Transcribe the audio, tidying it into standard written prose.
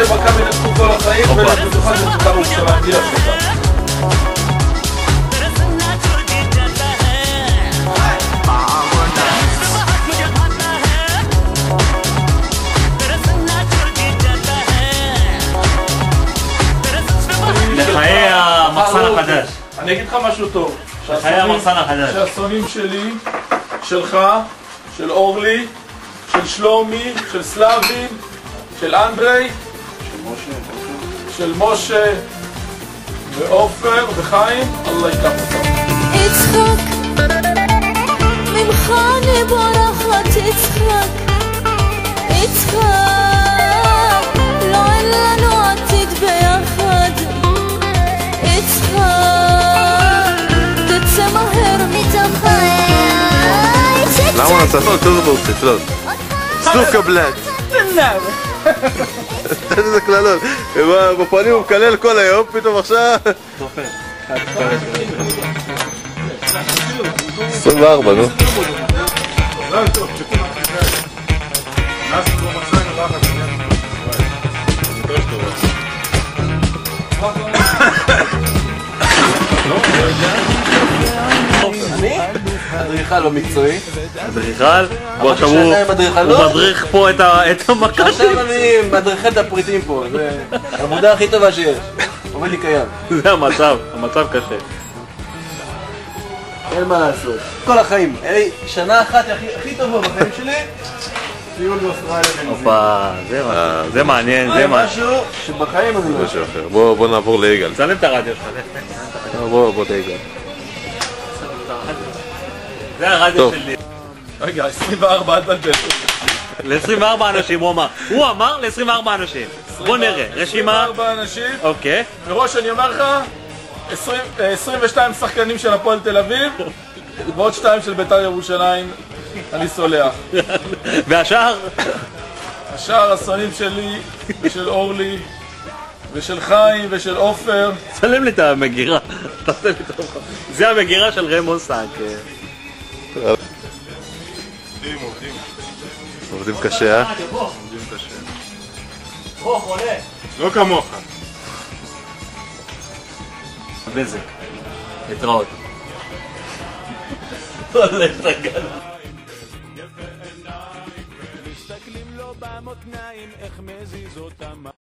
מכבי נתקו כל החיים ובמיוחד נתקו ירושלים בלי הפסקה. לחיי המחסן החדש. אני אגיד לך משהו טוב. לחיי המחסן החדש. שהסונים שלי, שלך, של אורלי, של שלומי, של סלאבי, של אנדרי, של משה ועופר וחיים, אללה ייקח אותם. יצחק, ממך אני בורחת יצחק, יצחק, לא אין לנו עתיד ביחד, יצחק, תצא מהר מתוך חיי. למה נצטות? תזבור ספלות סלוקה בלד תן איזה כללות בפנים הוא מקלל כל היום, פתאום עכשיו 24, נו אדריכל לא מקצועי. אדריכל? עכשיו הוא מדריך פה את המכה שלי. עכשיו אני מדריכל את הפריטים פה, זה העבודה הכי טובה שיש. עובד לי קיים. זה המצב קשה. אין מה לעשות. כל החיים. שנה אחת הכי טובה בחיים שלי, טיול באוסטרליה. הופה, זה מעניין, זה משהו שבחיים אני לא משהו אחר. בוא נעבור ליגאל. צלם את הרדיו שלך. בוא ליגאל. זה הרדיו שלי. רגע, 24 עד לדבר. ל-24 אנשים הוא אמר ל-24 אנשים. בוא נראה, רשימה. 24 אנשים. אוקיי. מראש אני אומר לך, 22 שחקנים של הפועל תל אביב ועוד 2 של בית"ר ירושלים, אני סולח. והשאר? השאר הסונים שלי ושל אורלי ושל חיים ושל עופר. צלם לי את המגירה. זה המגירה של ריימון סאנק. עובדים קשה, עובדים קשה. בוא, חולה. לא כמוך. בזק. להתראות. הולך לגלה. מסתכלים לו במותניים איך מזיז אותם